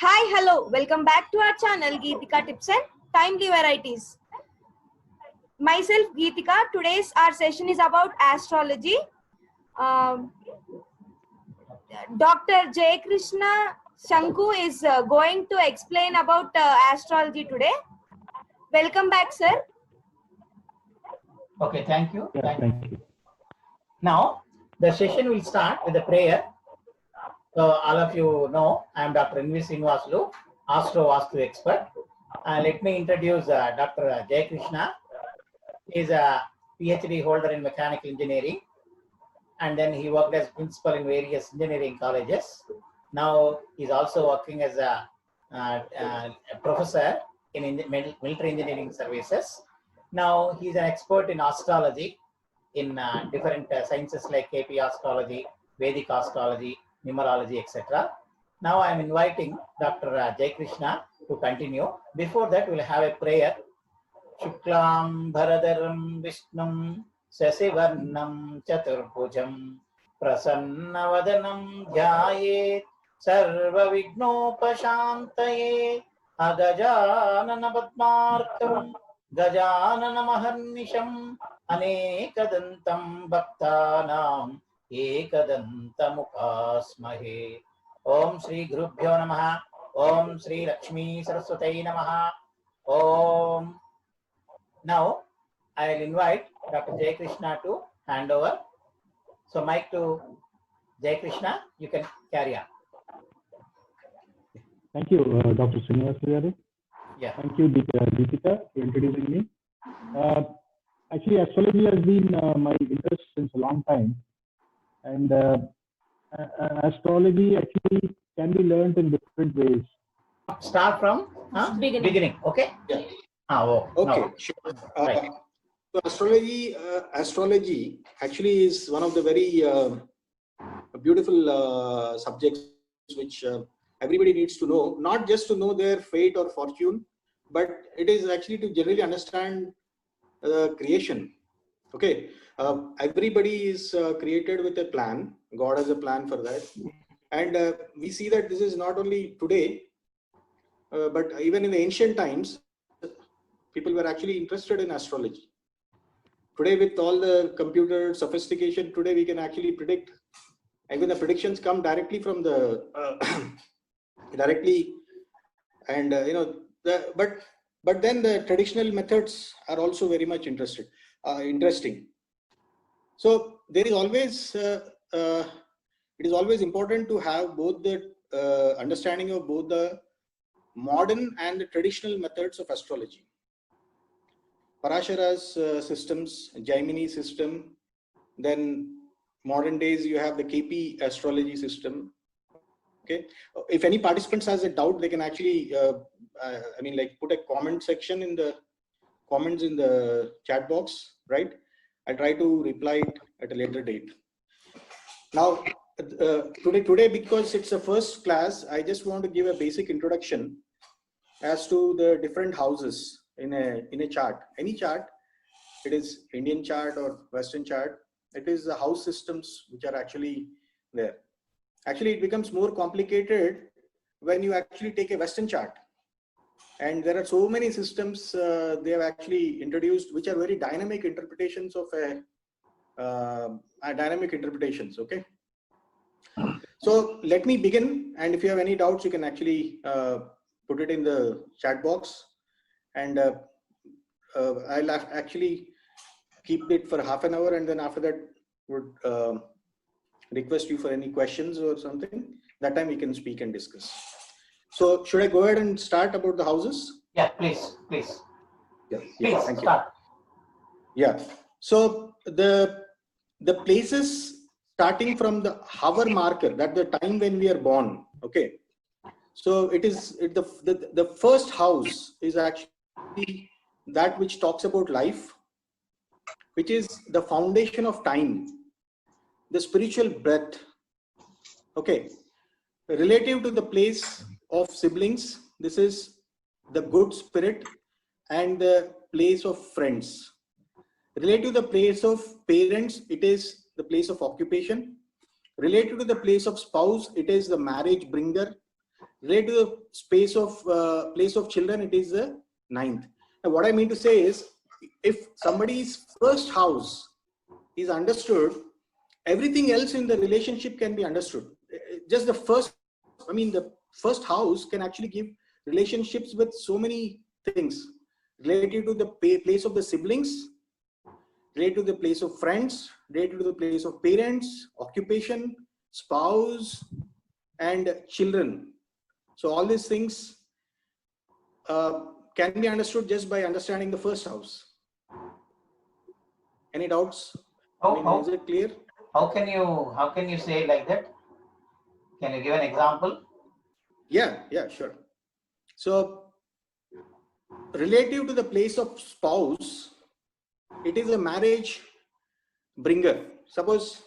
Hi, hello, welcome back to our channel Geethika Tips and Timely Varieties. Myself Geethika. Today's our session is about astrology. Dr. J. Krishna Shanku is going to explain about astrology today. Welcome back, sir. Okay, thank you. Yeah, thank you. Now, the session will start with a prayer. So, all of you know, I am Dr. N.V. Srinivasulu, Astro-Vaastu expert. Let me introduce Dr. J. Krishna. He is a PhD holder in mechanical engineering, and then he worked as principal in various engineering colleges. Now, he's also working as a professor in military engineering services. Now, he's an expert in astrology, in different sciences like KP astrology, Vedic astrology, numerology, etc. Now I am inviting Dr. Jai Krishna to continue. Before that, we will have a prayer. Shuklam Bharadaram Vishnum Sasivarnam Chaturbhujam Prasannavadanam Dhyayet Sarva Vignopashantaye Agajanana Padmarkam Gajanana Maharnisham Anekadantam Bhaktanam Ekadantamukasmahe. Om Shri Gurubhyo Namaha. Om Shri Lakshmi Saraswati Namaha. Om. Now, I will invite Dr. Jai Krishna to hand over. So, mic to Jai Krishna. You can carry on. Thank you, Dr. Srinivasulu. Yeah. Thank you, Geethika, for introducing me. Actually, astrology has been my interest since a long time, and astrology actually can be learned in different ways. Start from beginning. Okay. Yeah. Okay. No. Sure. Right. So astrology actually is one of the very beautiful subjects which everybody needs to know, not just to know their fate or fortune, but it is actually to generally understand creation. Okay, everybody is created with a plan. God has a plan for that, and we see that this is not only today, but even in the ancient times, people were actually interested in astrology. Today, with all the computer sophistication, today we can actually predict. Even the predictions come directly from the directly, and but then the traditional methods are also very much interesting. So there is always it is always important to have both the understanding of both the modern and the traditional methods of astrology. Parashara's systems, Jaimini system, then modern days you have the KP astrology system. Okay, if any participants has a doubt, they can actually put a comment section in the comments in the chat box, right? I try to reply it at a later date. Now today because it's a first class, I just want to give a basic introduction as to the different houses in a chart. Any chart, it is Indian chart or Western chart, it is the house systems which are actually there. Actually, it becomes more complicated when you actually take a Western chart, and there are so many systems they have actually introduced which are very dynamic interpretations of dynamic interpretations. Okay, so let me begin, and if you have any doubts, you can actually put it in the chat box, and I'll actually keep it for half an hour, and then after that would request you for any questions or something. That time we can speak and discuss. So should I go ahead and start about the houses? Yeah, please. Yeah, Thank you. Start. Yeah. So the places starting from the hour marker, that the time when we are born. Okay. So the first house is actually that which talks about life, which is the foundation of time, the spiritual breath. Okay, relative to the place of siblings, this is the good spirit and the place of friends. Relative to the place of parents, it is the place of occupation. Related to the place of spouse, it is the marriage bringer. Related to the space of place of children, it is the 9th. Now, what I mean to say is, if somebody's first house is understood, everything else in the relationship can be understood. Just the first, the first house can actually give relationships with so many things related to the place of the siblings, related to the place of friends, related to the place of parents, occupation, spouse, and children. So all these things can be understood just by understanding the first house. Any doubts? Is it clear? How can you say like that? Can you give an example? Yeah, sure. So relative to the place of spouse, it is a marriage bringer. Suppose,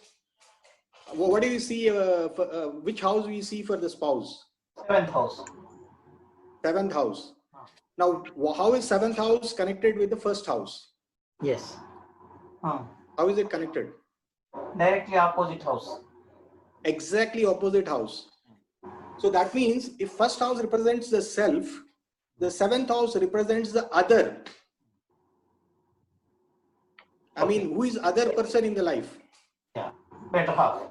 what do you see, which house we see for the spouse? 7th house. 7th house. Now, how is 7th house connected with the first house? Yes. How is it connected? Directly opposite house. Exactly opposite house. So that means if first house represents the self, the 7th house represents the other. Who is other person in the life? Yeah, better half.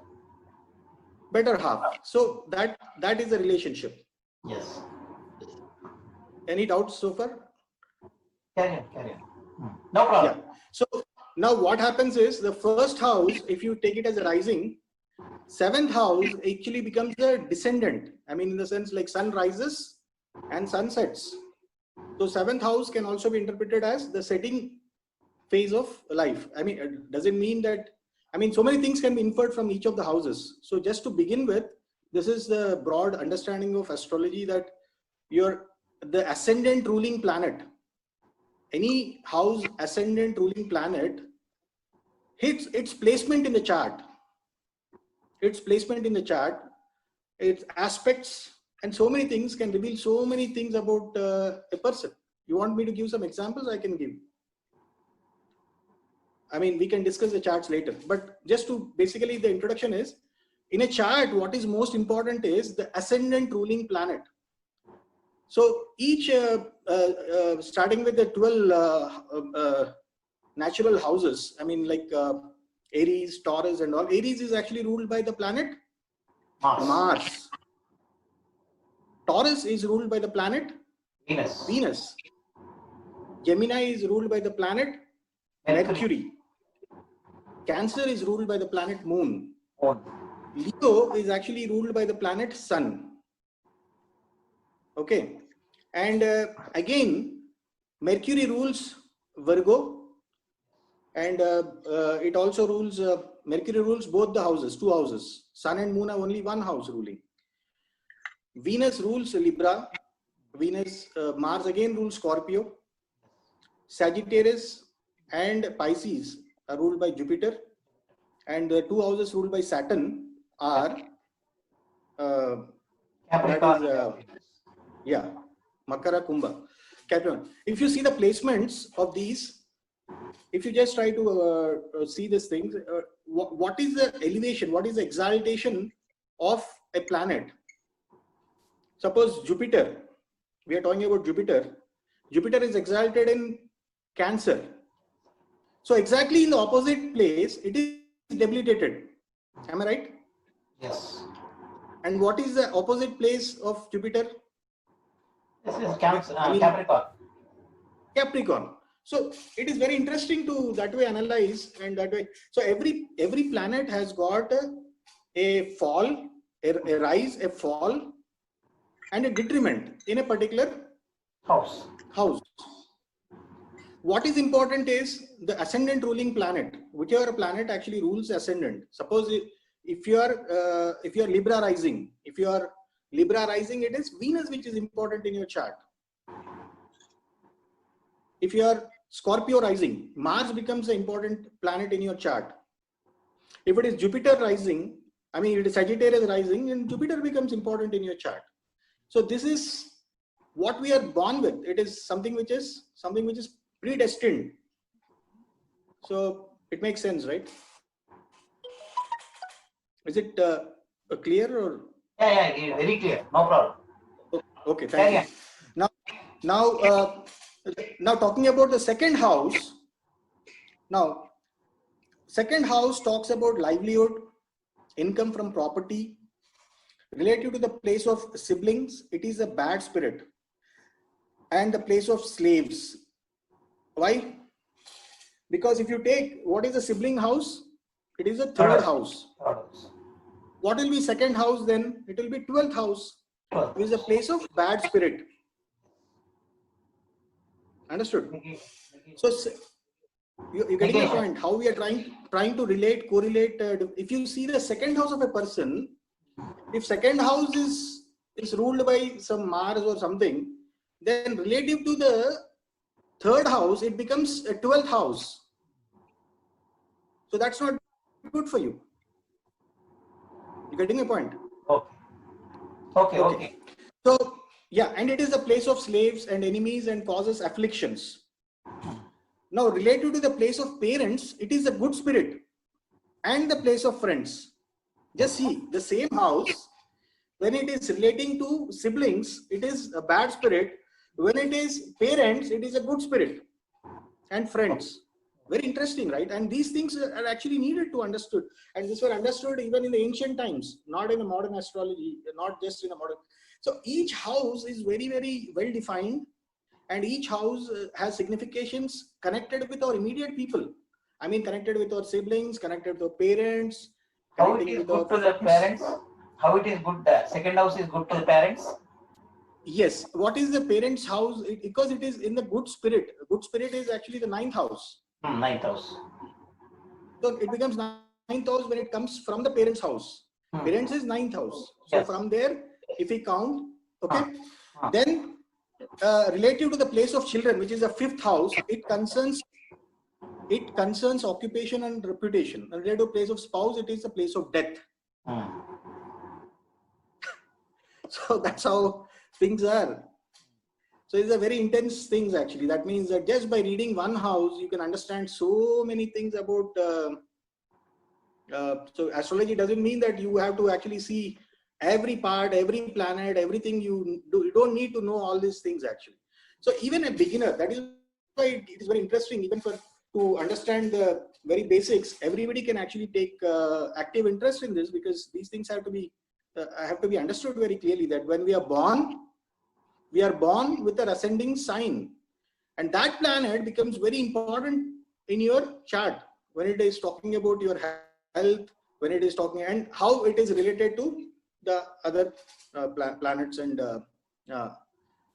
Better half. So that is the relationship. Yes. Any doubts so far? Carry on. No problem. Yeah. So now what happens is, the first house, if you take it as a rising, 7th house actually becomes the descendant. In the sense like sun rises and sun sets. So 7th house can also be interpreted as the setting phase of life. Does it mean that, so many things can be inferred from each of the houses. So just to begin with, this is the broad understanding of astrology, that the ascendant ruling planet, any house ascendant ruling planet, hits its placement in the chart. Its placement in the chart, its aspects, and so many things can reveal so many things about a person. You want me to give some examples? I can give. We can discuss the charts later, but just to basically, the introduction is, in a chart, what is most important is the ascendant ruling planet. So each, starting with the 12 natural houses, Aries, Taurus and all. Aries is actually ruled by the planet Mars. Taurus is ruled by the planet Venus. Gemini is ruled by the planet Mercury. Cancer is ruled by the planet Moon. Leo is actually ruled by the planet Sun. Okay. And again, Mercury rules Virgo. And it also rules, Mercury rules both the houses, 2 houses. Sun and Moon have only 1 house ruling. Venus rules Libra. Mars again rules Scorpio. Sagittarius and Pisces are ruled by Jupiter. And the 2 houses ruled by Saturn are Capricorn. Makara, Kumbha, Capricorn. If you see the placements of these, if you just try to see these things, what is the elevation, what is the exaltation of a planet? Suppose Jupiter, we are talking about Jupiter. Jupiter is exalted in Cancer. So exactly in the opposite place, it is debilitated. Am I right? Yes. And what is the opposite place of Jupiter? This is Capricorn. Capricorn. So it is very interesting to that way analyze, and that way. So every planet has got a fall, a rise, a fall, and a detriment in a particular House. What is important is the ascendant ruling planet. Whichever planet actually rules ascendant. Suppose if you are Libra rising, it is Venus which is important in your chart. If you are Scorpio rising, Mars becomes an important planet in your chart. If it is Jupiter rising, it is Sagittarius rising, and Jupiter becomes important in your chart. So this is what we are born with. It is something which is predestined. So it makes sense, right? Is it clear or? Yeah, very clear. No problem. Okay, thank you. Now talking about the second house. Now, second house talks about livelihood, income from property. Related to the place of siblings, it is a bad spirit. And the place of slaves. Why? Because if you take what is the sibling house, it is a third house. What will be second house then? It will be 12th house. It is a place of bad spirit. Understood? So you're getting the point. How we are trying to relate, correlate. If you see the second house of a person, if second house is ruled by some Mars or something, then relative to the third house, it becomes a 12th house. So that's not good for you. You getting a point? Okay. So yeah, and it is a place of slaves and enemies and causes afflictions. Now related to the place of parents, it is a good spirit and the place of friends. Just see the same house, when it is relating to siblings, it is a bad spirit. When it is parents, it is a good spirit and friends. Very interesting, right? And these things are actually needed to understood. And these were understood even in the ancient times, not in the modern astrology, not just in the modern. So each house is very, very well defined. And each house has significations connected with our immediate people. I mean, connected with our siblings, connected with our parents. How it is good to the parents? How it is good? The second house is good to the parents? Yes. What is the parents' house? Because it is in the good spirit. Good spirit is actually the 9th house. 9th house. So it becomes 9th house when it comes from the parents' house. Parents is 9th house. So yes. From there, if we count, okay, then relative to the place of children, which is the 5th house, it concerns occupation and reputation. And related to place of spouse, it is the place of death. So that's how things are. So it's a very intense things actually. That means that just by reading one house, you can understand so many things about. So astrology doesn't mean that you have to actually see every part, every planet, everything you do. You don't need to know all these things actually. So even a beginner, that is why it is very interesting even to understand the very basics. Everybody can actually take active interest in this, because these things have to be understood very clearly, that when we are born with an ascending sign, and that planet becomes very important in your chart when it is talking about your health, when it is talking, and how it is related to the other planets and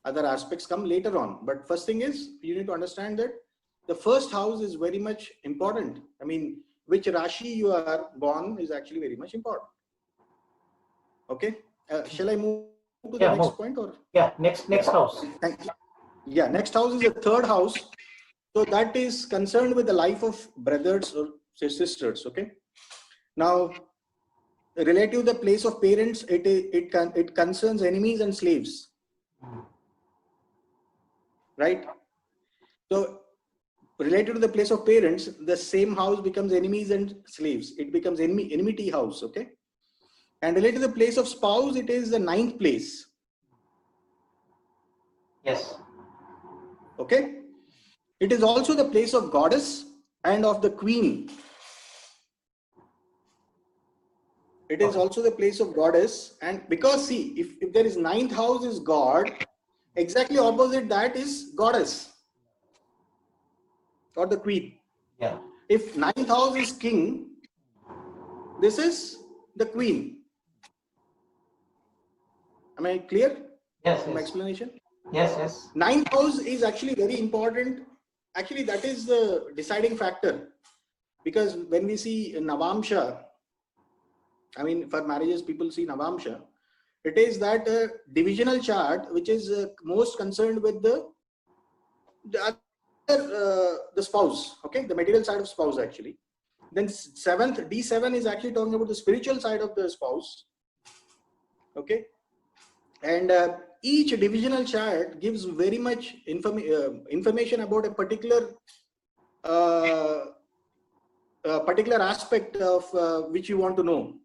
other aspects come later on. But first thing is, you need to understand that the first house is very much important. I mean, which Rashi you are born is actually very much important. Okay. Shall I move to the next point? Or next house. Yeah, next house is the 3rd house. So that is concerned with the life of brothers or sisters. Okay. Now, relative to the place of parents, it concerns enemies and slaves. Right. So related to the place of parents, the same house becomes enemies and slaves. It becomes enmity house. Okay. And related to the place of spouse, it is the 9th place. Yes. Okay. It is also the place of goddess and of the queen. It is also the place of goddess. And because see, if there is 9th house is God, exactly opposite that is goddess or the queen. Yeah. If 9th house is king, this is the queen. Am I clear? Yes. My explanation? Yes. 9th house is actually very important. Actually, that is the deciding factor. Because when we see Navamsha, I mean, for marriages, people see Navamsha. It is that divisional chart, which is most concerned with the spouse, okay, the material side of spouse actually. Then 7th, D7 is actually talking about the spiritual side of the spouse, okay. And each divisional chart gives very much information about a particular aspect of which you want to know.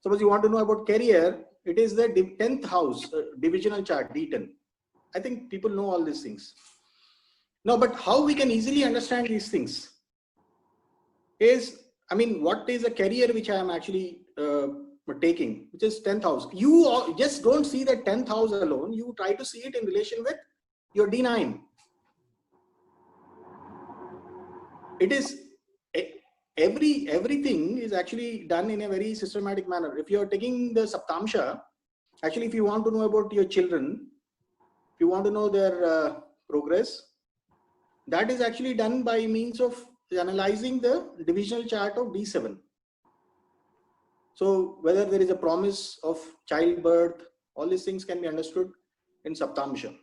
Suppose you want to know about career, it is the 10th house, divisional chart, D10. I think people know all these things. No, but how we can easily understand these things is, I mean, what is a career which I am actually taking, which is 10th house. You just don't see that 10th house alone. You try to see it in relation with your D9. It is everything is actually done in a very systematic manner. If you are taking the Saptamsha, actually, if you want to know about your children, if you want to know their progress, that is actually done by means of analyzing the divisional chart of D7. So whether there is a promise of childbirth, all these things can be understood in Saptamsha.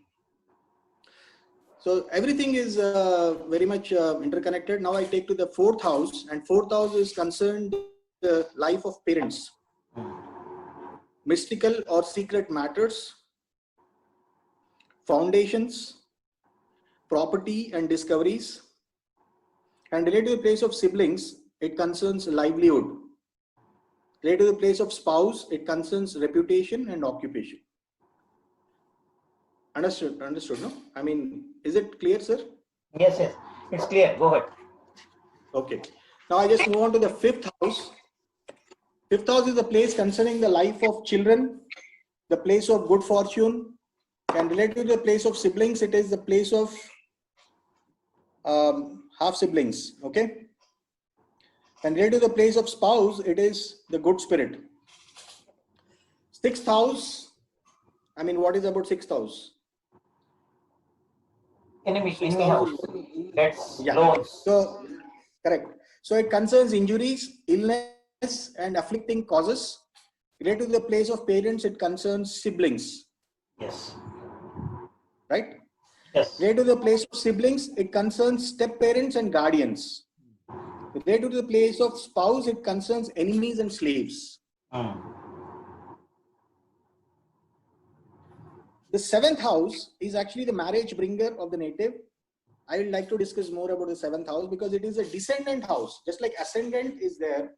So everything is very much interconnected. Now I take to the 4th house, and 4th house is concerned the life of parents, mystical or secret matters, foundations, property and discoveries, and related to the place of siblings, it concerns livelihood. Related to the place of spouse, it concerns reputation and occupation. Understood, no? I mean, is it clear, sir? Yes, yes, it's clear. Go ahead. Okay. Now I just move on to the 5th house. 5th house is the place concerning the life of children, the place of good fortune, and related to the place of siblings, it is the place of half siblings. Okay. And related to the place of spouse, it is the good spirit. 6th house, I mean, what is about 6th house? Enemy house. That's yeah. loans. So correct. So it concerns injuries, illness, and afflicting causes. Related to the place of parents, it concerns siblings. Yes. Right? Yes. Related to the place of siblings, it concerns step parents and guardians. Related to the place of spouse, it concerns enemies and slaves. The 7th house is actually the marriage bringer of the native. I would like to discuss more about the 7th house because it is a descendant house. Just like ascendant is there,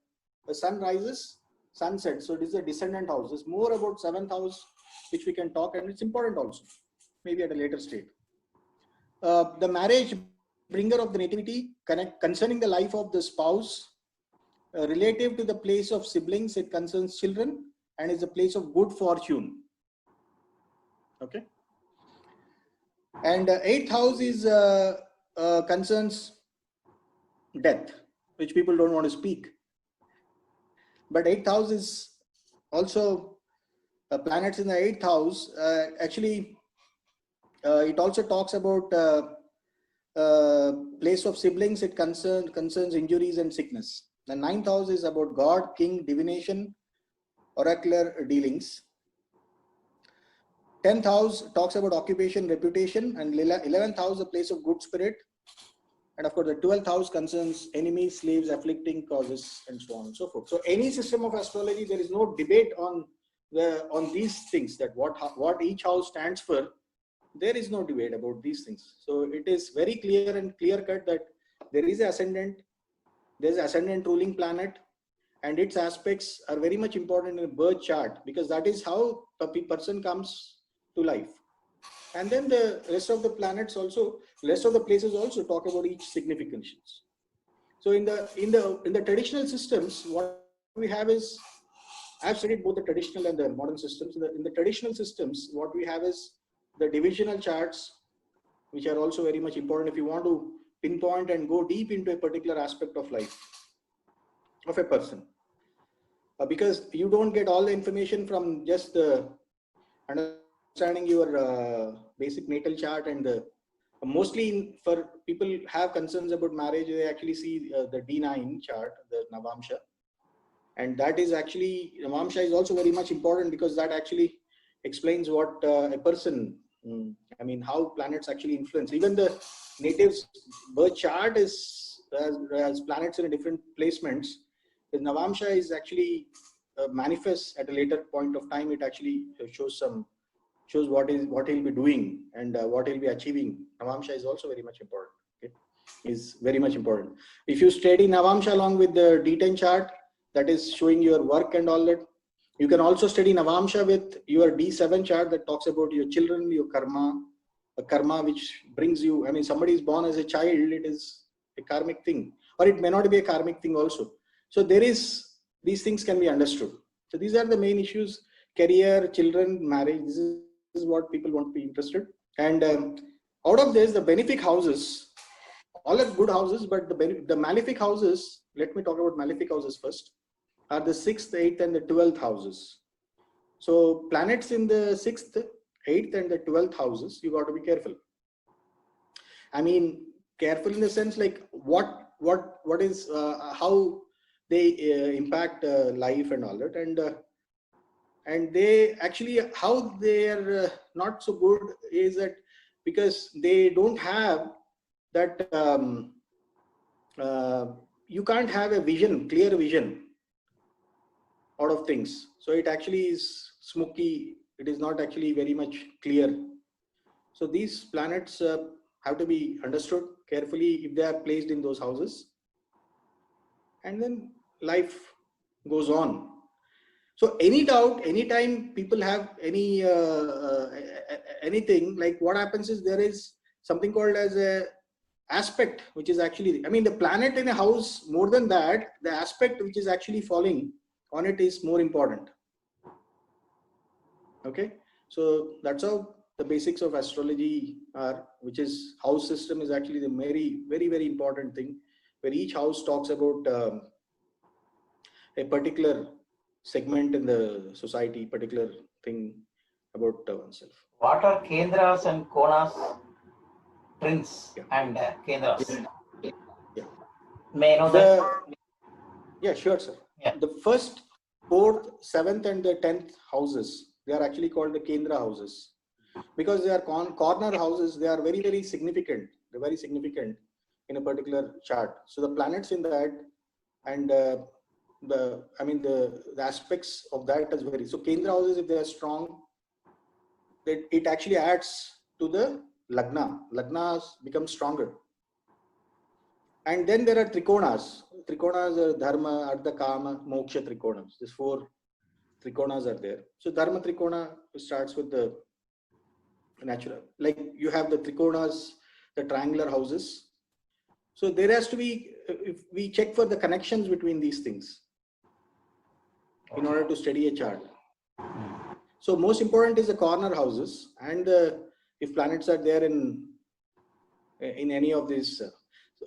the sun rises, sun sets. So it is a descendant house. There's more about 7th house which we can talk, and it's important also, maybe at a later state. The marriage bringer of the nativity, concerning the life of the spouse, relative to the place of siblings, it concerns children and is a place of good fortune. Okay. And 8th house is concerns death, which people don't want to speak. But 8th house is also planets in the 8th house. Actually, it also talks about place of siblings. It concerns injuries and sickness. The 9th house is about God, king, divination, oracular dealings. 10th house talks about occupation, reputation, and 11th house, the place of good spirit. And of course, the 12th house concerns enemies, slaves, afflicting causes, and so on and so forth. So any system of astrology, there is no debate on these things, that what each house stands for. There is no debate about these things. So it is very clear and clear cut that there is an ascendant, there is an ascendant ruling planet, and its aspects are very much important in a birth chart, because that is how a person comes to life. And then the rest of the planets also, rest of the places also talk about each significations. So in the traditional systems, what we have is, I've studied both the traditional and the modern systems. In the traditional systems, what we have is the divisional charts, which are also very much important if you want to pinpoint and go deep into a particular aspect of life of a person. Because you don't get all the information from just the understanding your basic natal chart, and mostly for people have concerns about marriage, they actually see the D9 chart, the Navamsha, and that is actually, Navamsha is also very much important because that actually explains what a person, I mean, how planets actually influence. Even the native's birth chart is as planets in different placements. The Navamsha is actually manifests at a later point of time. It actually shows what he'll be doing and what he'll be achieving. Navamsha is also very much important. Okay? Is very much important. If you study Navamsha along with the D10 chart, that is showing your work and all that, You can also study Navamsha with your D7 chart that talks about your children, your karma, a karma which brings you, I mean, somebody is born as a child, it is a karmic thing, or it may not be a karmic thing also. So these things can be understood. So these are the main issues: career, children, marriage. This is what people want to be interested. And out of this, the benefic houses, all are good houses, but the malefic houses, let me talk about malefic houses first, are the 6th, 8th and the 12th houses. So planets in the 6th, 8th and the 12th houses, you got to be careful. I mean, careful in the sense like what is, how they impact life and all that. And they actually, how they are not so good is that because they don't have that, you can't have a vision, clear vision out of things. So it actually is smoky. It is not actually very much clear. So these planets have to be understood carefully if they are placed in those houses. And then life goes on. So any doubt, anytime people have any anything, like what happens is there is something called as a aspect, which is actually, I mean, the planet in a house, more than that, the aspect which is actually falling on it is more important. Okay, so that's how the basics of astrology are, which is house system is actually the very important thing, where each house talks about a particular segment in the society, particular thing about oneself. What are Kendras and Konas, Prince and Kendras? Yeah. May I know that? Yeah, sure, sir. Yeah. The first, 4th, 7th and the 10th houses, they are actually called the Kendra houses. Because they are corner houses, they are very significant. They're very significant in a particular chart. So the planets in that and the aspects of that is very. So Kendra houses, if they are strong, it actually adds to the Lagna. Lagnas become stronger. And then there are Trikonas. Trikonas are Dharma, Artha, Kama, Moksha Trikonas. These 4 Trikonas are there. So Dharma Trikona starts with the natural. Like you have the Trikonas, the triangular houses. So there has to be, if we check for the connections between these things in order to study a chart. So most important is the corner houses, and if planets are there in any of these.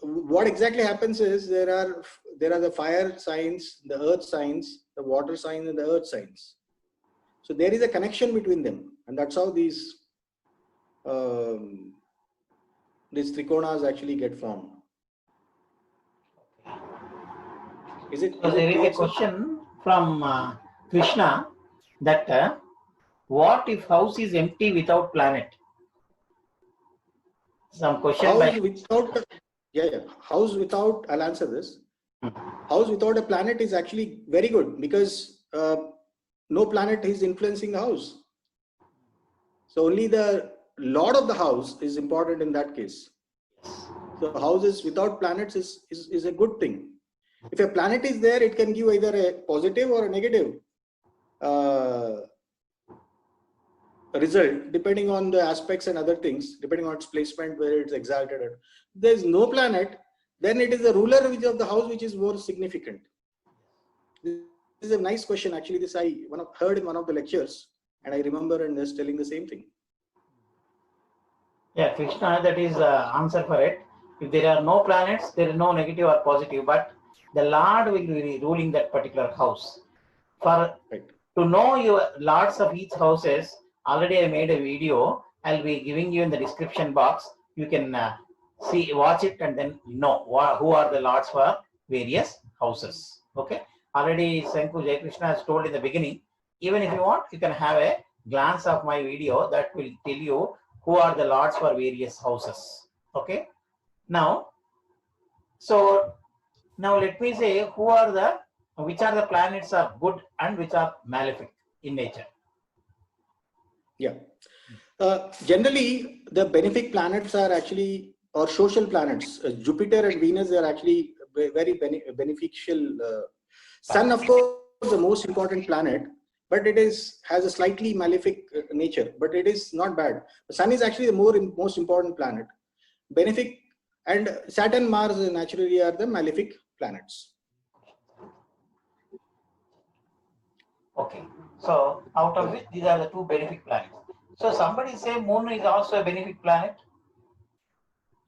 What exactly happens is there are the fire signs, the earth signs, the water signs, and the earth signs. So there is a connection between them, and that's how these Trikonas actually get formed. Is it? So there is a question from Krishna that what if house is empty without planet? Some question House without, house without, I'll answer this. House without a planet is actually very good because no planet is influencing the house. So only the lord of the house is important in that case. So houses without planets is a good thing. If a planet is there, it can give either a positive or a negative result depending on the aspects and other things, depending on its placement, where it's exalted. If there's no planet, then it is the ruler of the house which is more significant. This is a nice question. Actually, this I heard in one of the lectures, and I remember and just telling the same thing. Yeah, Krishna, that is the answer for it. If there are no planets, there is no negative or positive, but the Lord will be ruling that particular house. To know your lords of each houses, already I made a video. I'll be giving you in the description box. You can watch it and then know who are the lords for various houses. Okay. Already Sanku Jai Krishna has told in the beginning. Even if you want, you can have a glance of my video that will tell you who are the lords for various houses. Okay. Now let me say which are the planets are good and which are malefic in nature. Yeah. Generally, the benefic planets are actually, or social planets. Jupiter and Venus are actually very beneficial. Sun, of course, the most important planet, but it has a slightly malefic nature, but it is not bad. The sun is actually the most important planet. Benefic, and Saturn, Mars naturally are the malefic planets. Okay. So out of which these are the two benefic planets. So somebody say Moon is also a benefic planet?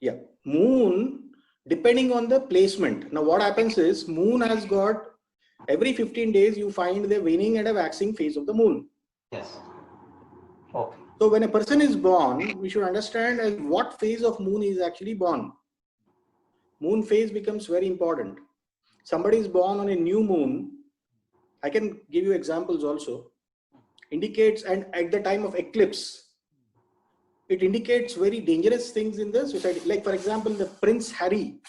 Yeah. Moon, depending on the placement. Now what happens is Moon has got, every 15 days you find the waning and a waxing phase of the Moon. Yes. Okay. So when a person is born, we should understand as what phase of Moon is actually born. Moon phase becomes very important. Somebody is born on a new moon, I can give you examples also, indicates, and at the time of eclipse, it indicates very dangerous things in the society. Like for example, the Prince Harry,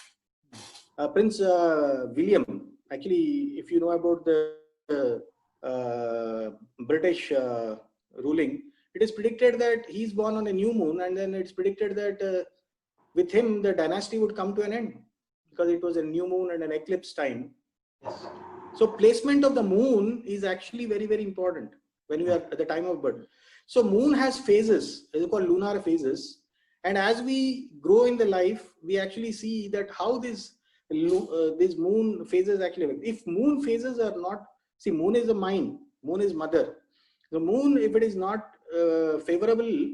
Prince William, actually, if you know about the British ruling, it is predicted that he's born on a new moon, and then it's predicted that with him, the dynasty would come to an end because it was a new moon and an eclipse time. Yes. So placement of the moon is actually very, very important when you are at the time of birth. So moon has phases, they're called lunar phases. And as we grow in the life, we actually see that how these moon phases actually, if moon phases are not, see, moon is the mind, moon is mother. The moon, if it is not favorable,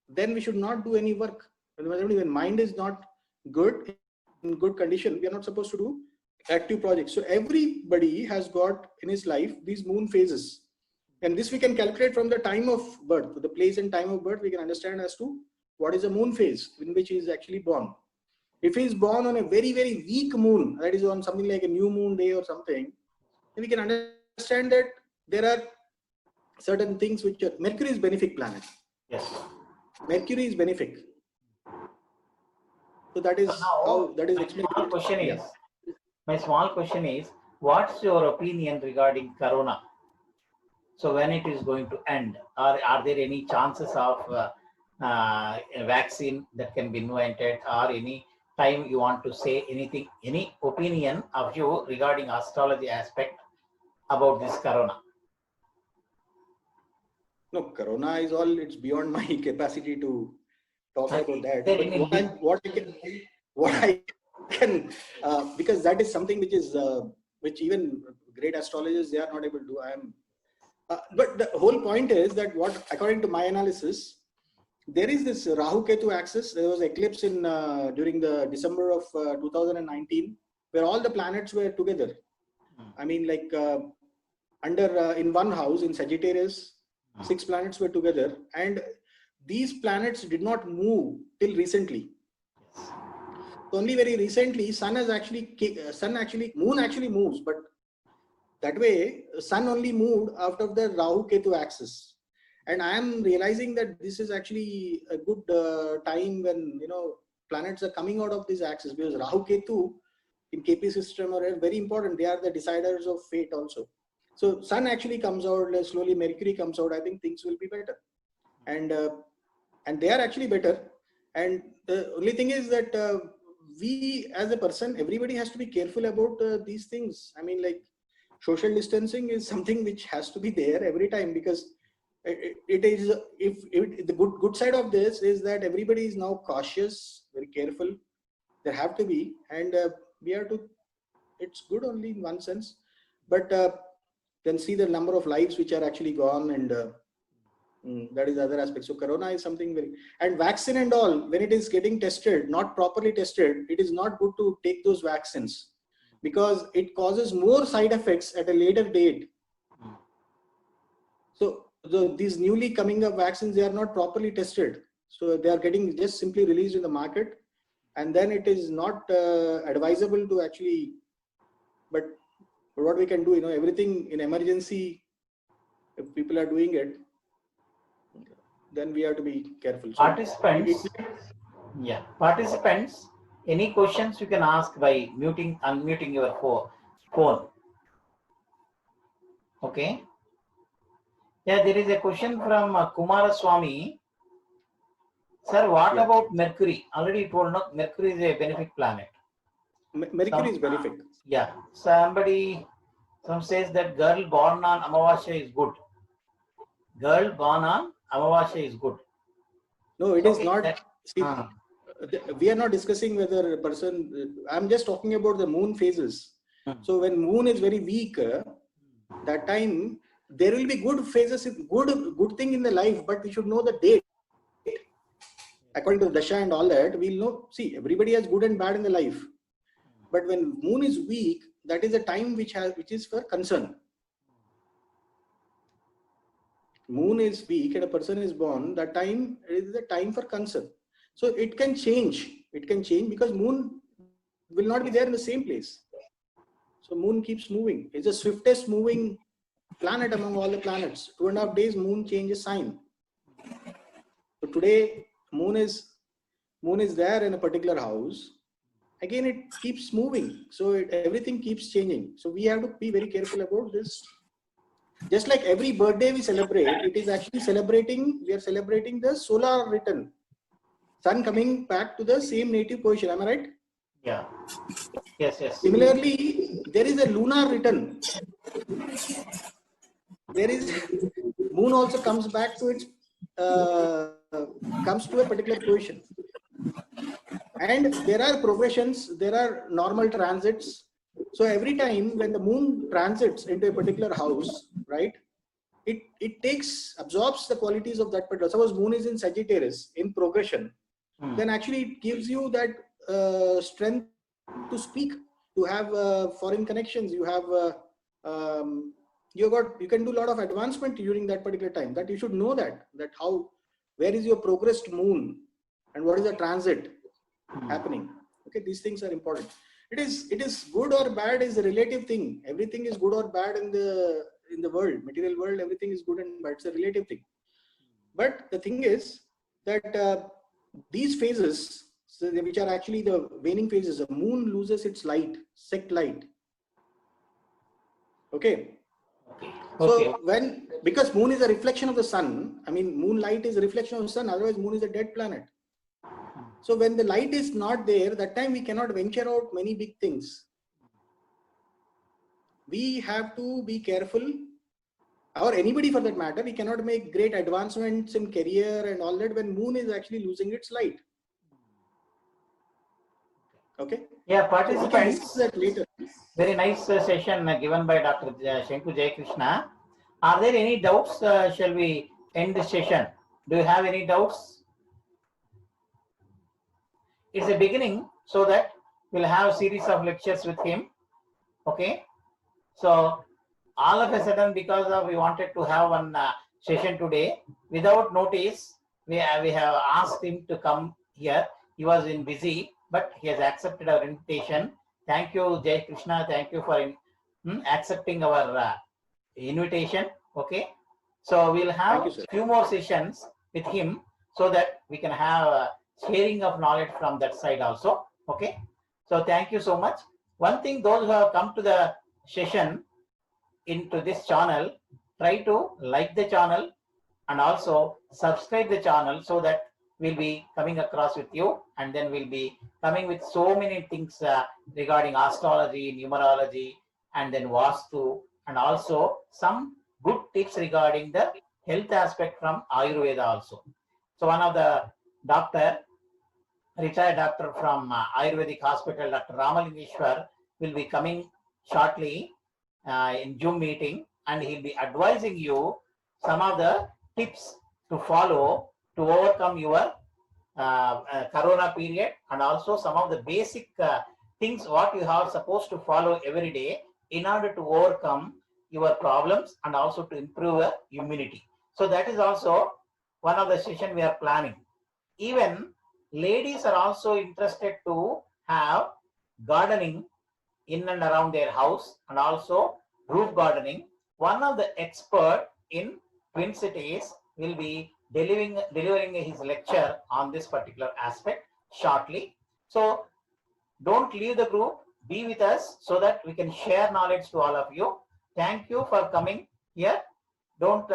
then we should not do any work. When mind is not good, in good condition, we are not supposed to do active projects. So everybody has got in his life these moon phases, and this we can calculate from the time of birth, the place and time of birth. We can understand as to what is a moon phase in which he is actually born. If he is born on a very, very weak moon, that is on something like a new moon day or something, then we can understand that there are certain things which are, Mercury is benefic planet. Yes. Mercury is benefic. So that is how that is explained. My small question is, what's your opinion regarding Corona? So when it is going to end, are there any chances of a vaccine that can be invented, or any time you want to say anything, any opinion of you regarding astrology aspect about this Corona? No, Corona is all, it's beyond my capacity to talk about that. But what I can, because that is something which is, which even great astrologers, they are not able to do. But the whole point is that what, according to my analysis, there is this Rahu Ketu axis. There was eclipse in during the December of 2019, where all the planets were together. I mean, like in one house in Sagittarius, 6 planets were together, and these planets did not move till recently. Only very recently, moon actually moves, but that way, sun only moved out of the Rahu Ketu axis. And I am realizing that this is actually a good time when, you know, planets are coming out of this axis, because Rahu Ketu in KP system are very important. They are the deciders of fate also. So sun actually comes out, slowly Mercury comes out. I think things will be better. And they are actually better. And the only thing is that we as a person, everybody has to be careful about these things. I mean, like, social distancing is something which has to be there every time, because it is, the good side of this is that everybody is now cautious, very careful. There have to be, and we have to, it's good only in one sense, but then see the number of lives which are actually gone, and that is the other aspect. So Corona is something very, and vaccine and all, when it is getting tested, not properly tested, it is not good to take those vaccines, because it causes more side effects at a later date. So these newly coming up vaccines, they are not properly tested. So they are getting just simply released in the market, and then it is not advisable to actually, but what we can do, you know, everything in emergency, if people are doing it, then we have to be careful. So participants, any questions you can ask by unmuting your phone. Okay. Yeah, there is a question from Kumara Swami. Sir, what about Mercury? Already told, no, Mercury is a benefic planet. Mercury is benefic. Yeah. Some says that girl born on Amavasya is good. girl born on Amavasya is good. No, it is not. That, See, we are not discussing whether a person, I'm just talking about the moon phases. So when moon is very weak, that time there will be good phases, good thing in the life, but we should know the date. According to the dasha and all that, we'll know. See, everybody has good and bad in the life, but when moon is weak, that is a time which is for concern. Moon is weak and a person is born, that time is the time for concern. So it can change. It can change because moon will not be there in the same place. So moon keeps moving. It's the swiftest moving planet among all the planets. 2.5 days, moon changes sign. So today, moon is there in a particular house. Again, it keeps moving. So everything keeps changing. So we have to be very careful about this. Just like every birthday we celebrate, it is actually we are celebrating the solar return. Sun coming back to the same native position. Am I right? Yeah. Yes, yes. Similarly, there is a lunar return. There is moon also comes back to its comes to a particular position. And there are progressions, there are normal transits. So every time when the moon transits into a particular house, right, it absorbs the qualities of that particular. Suppose moon is in Sagittarius in progression, then actually it gives you that strength to speak, to have foreign connections. You have you can do a lot of advancement during that particular time. That you should know that where is your progressed moon and what is the transit happening. Okay, these things are important. It is good or bad is a relative thing. Everything is good or bad in the world, material world. Everything is good and bad. It's a relative thing. But the thing is that these phases, which are actually the waning phases, the moon loses its light, sect light. Okay. So because moon is a reflection of the sun, I mean, moonlight is a reflection of the sun. Otherwise, moon is a dead planet. So when the light is not there, that time we cannot venture out many big things. We have to be careful, or anybody for that matter. We cannot make great advancements in career and all that when moon is actually losing its light. Okay. Yeah, participants. So that later. Very nice session given by Dr. Shanku Jayakrishna. Are there any doubts? Shall we end this session? Do you have any doubts? It's a beginning, so that we'll have a series of lectures with him. Okay. So all of a sudden, because we wanted to have one session today, without notice, we have asked him to come here. He was busy, but he has accepted our invitation. Thank you, Jai Krishna. Thank you for accepting our invitation. Okay. So we'll have a few more sessions with him, so that we can have sharing of knowledge from that side also. Okay. So thank you so much. One thing, those who have come to the session into this channel, try to like the channel and also subscribe the channel, so that we'll be coming across with you, and then we'll be coming with so many things regarding astrology, numerology, and then vaastu, and also some good tips regarding the health aspect from Ayurveda also. So one of the retired doctor from Ayurvedic hospital, Dr. Ramalingeshwar, will be coming shortly in Zoom meeting, and he'll be advising you some of the tips to follow to overcome your corona period, and also some of the basic things what you are supposed to follow every day in order to overcome your problems and also to improve your immunity. So that is also one of the session we are planning. Even ladies are also interested to have gardening in and around their house, and also roof gardening. One of the expert in Twin Cities will be delivering his lecture on this particular aspect shortly. So don't leave the group, be with us, so that we can share knowledge to all of you. Thank you for coming here. Don't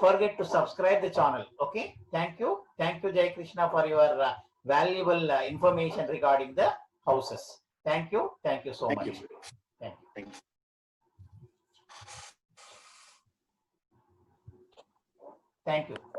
forget to subscribe the channel. Okay. Thank you. Thank you, Jai Krishna, for your valuable information regarding the houses. Thank you. Thank you so much. You. Thank you. Thank you. Thank you.